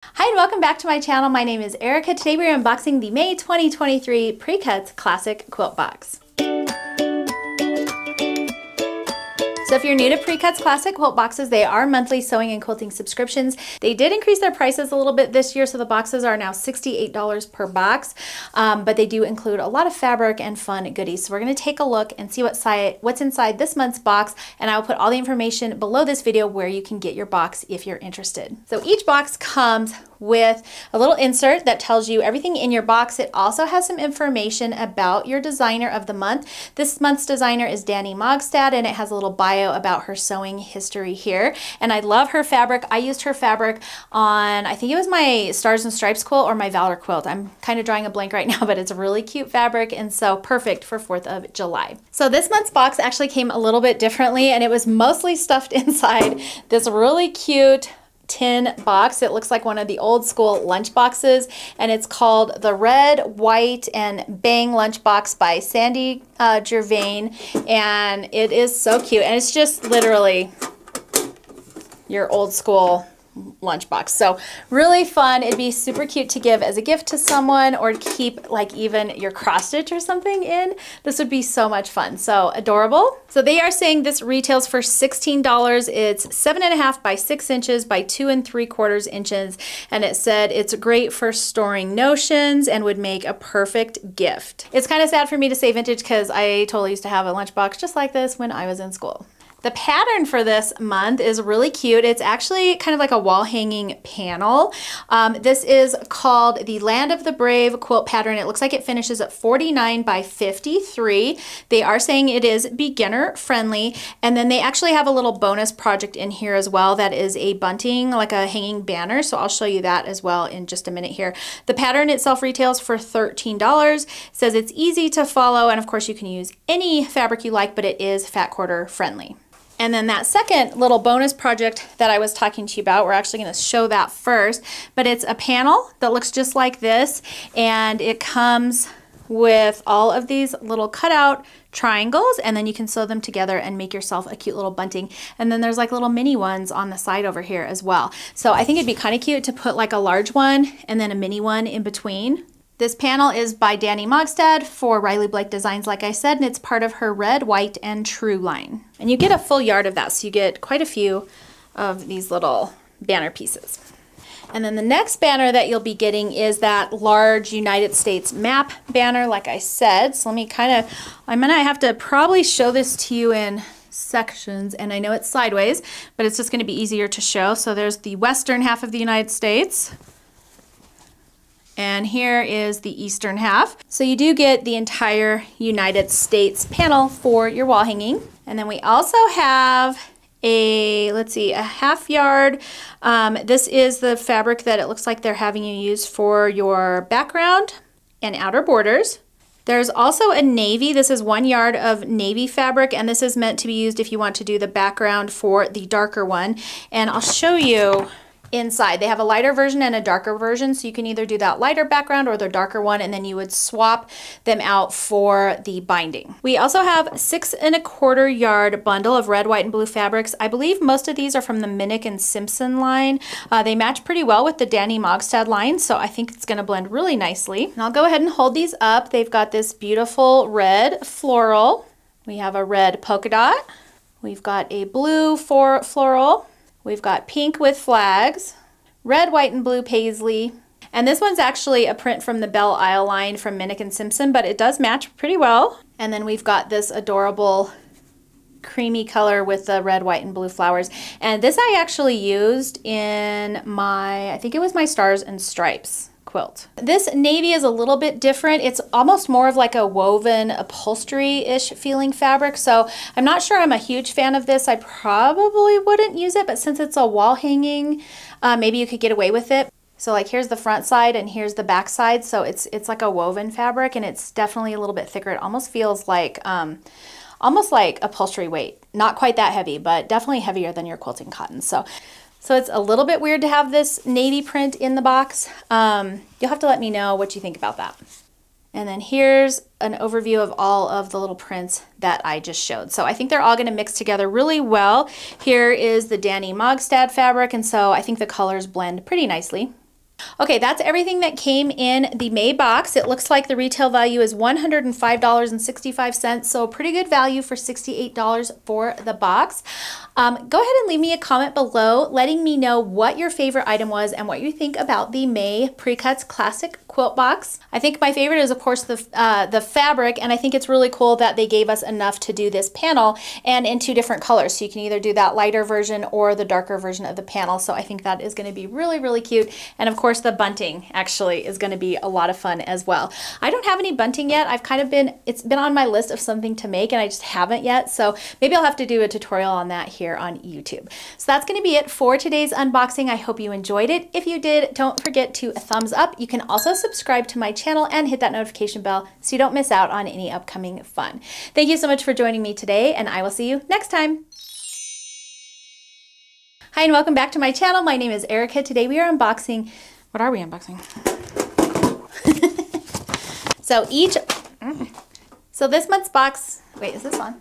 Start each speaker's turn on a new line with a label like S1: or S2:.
S1: Hi and welcome back to my channel. My name is Erica. Today we're unboxing the May 2023 PreCuts Classic Quilt Box. So if you're new to PreCuts Classic Quilt Boxes, they are monthly sewing and quilting subscriptions. They did increase their prices a little bit this year, so the boxes are now $68 per box, but they do include a lot of fabric and fun goodies. So we're going to take a look and see what's inside this month's box, and I will put all the information below this video where you can get your box if you're interested. So each box comes with a little insert that tells you everything in your box. It also has some information about your designer of the month. This month's designer is DANI MOGSTAD, and it has a little bio about her sewing history here. And I love her fabric. I used her fabric on, I think it was my Stars and Stripes quilt or my Valor quilt. I'm kind of drawing a blank right now, but it's a really cute fabric and so perfect for 4th of July. So this month's box actually came a little bit differently, and it was mostly stuffed inside this really cute tin box. It looks like one of the old school lunch boxes, and it's called the Red, White, and Bang Lunch Box by Sandy Gervain, and it is so cute, and it's just literally your old school lunchbox. So really fun. It'd be super cute to give as a gift to someone or to keep like even your cross stitch or something in. This would be so much fun. So adorable. So they are saying this retails for $16. It's 7.5 by 6 inches by 2 3/4 inches. And it said it's great for storing notions and would make a perfect gift. It's kind of sad for me to say vintage because I totally used to have a lunchbox just like this when I was in school. The pattern for this month is really cute. It's actually kind of like a wall hanging panel. This is called the Land of the Brave quilt pattern. It looks like it finishes at 49 by 53. They are saying it is beginner friendly. And then they actually have a little bonus project in here as well. That is a bunting, like a hanging banner. So I'll show you that as well in just a minute here. The pattern itself retails for $13. It says it's easy to follow. And of course you can use any fabric you like, but it is fat quarter friendly. And then that second little bonus project that I was talking to you about, we're actually going to show that first, but it's a panel that looks just like this, and it comes with all of these little cutout triangles, and then you can sew them together and make yourself a cute little bunting. And then there's like little mini ones on the side over here as well. So I think it'd be kind of cute to put like a large one and then a mini one in between. This panel is by DANI MOGSTAD for Riley Blake Designs, like I said, and it's part of her Red, White, and True line. And you get a full yard of that, so you get quite a few of these little banner pieces. And then the next banner that you'll be getting is that large United States map banner, like I said. So let me I'm gonna have to probably show this to you in sections, and I know it's sideways, but it's just gonna be easier to show. So there's the western half of the United States. And here is the eastern half. So you do get the entire United States panel for your wall hanging. And then we also have a, let's see, a half yard. This is the fabric that it looks like they're having you use for your background and outer borders. There's also a navy. This is 1 yard of navy fabric, and this is meant to be used if you want to do the background for the darker one. And I'll show you inside. They have a lighter version and a darker version, so you can either do that lighter background or the darker one, and then you would swap them out for the binding. We also have 6 1/4 yard bundle of red, white, and blue fabrics. I believe most of these are from the Minnick and Simpson line. They match pretty well with the DANI MOGSTAD line, so I think it's going to blend really nicely. And I'll go ahead and hold these up. They've got this beautiful red floral. We have a red polka dot. We've got a blue floral. We've got pink with flags, red, white, and blue paisley. And this one's actually a print from the Belle Isle line from Minnick and Simpson, but it does match pretty well. And then we've got this adorable creamy color with the red, white, and blue flowers. And this I actually used in my, I think it was my Stars and Stripes quilt. This navy is a little bit different. It's almost more of like a woven upholstery-ish feeling fabric, so I'm not sure I'm a huge fan of this. I probably wouldn't use it, but since it's a wall hanging, maybe you could get away with it. So like here's the front side and here's the back side, so it's like a woven fabric, and it's definitely a little bit thicker. It almost feels like almost like upholstery weight. Not quite that heavy, but definitely heavier than your quilting cotton. So it's a little bit weird to have this navy print in the box. You'll have to let me know what you think about that. And then here's an overview of all of the little prints that I just showed. So I think they're all going to mix together really well. Here is the DANI MOGSTAD fabric, and so I think the colors blend pretty nicely. Okay, that's everything that came in the May box. It looks like the retail value is $105.65, so a pretty good value for $68 for the box. Go ahead and leave me a comment below letting me know what your favorite item was and what you think about the May PreCuts Classic Quilt Box. I think my favorite is, of course, the fabric, and I think it's really cool that they gave us enough to do this panel and in 2 different colors. So you can either do that lighter version or the darker version of the panel. So I think that is going to be really, really cute. And of course, the bunting actually is going to be a lot of fun as well. I don't have any bunting yet. It's been on my list of something to make and I just haven't yet. So maybe I'll have to do a tutorial on that here on YouTube. So that's going to be it for today's unboxing. I hope you enjoyed it. If you did, don't forget to thumbs up. You can also subscribe to my channel and hit that notification bell so you don't miss out on any upcoming fun. Thank you so much for joining me today, and I will see you next time. Hi, and welcome back to my channel. My name is Erica. Today we are unboxing, what are we unboxing? So this month's box, wait, is this on?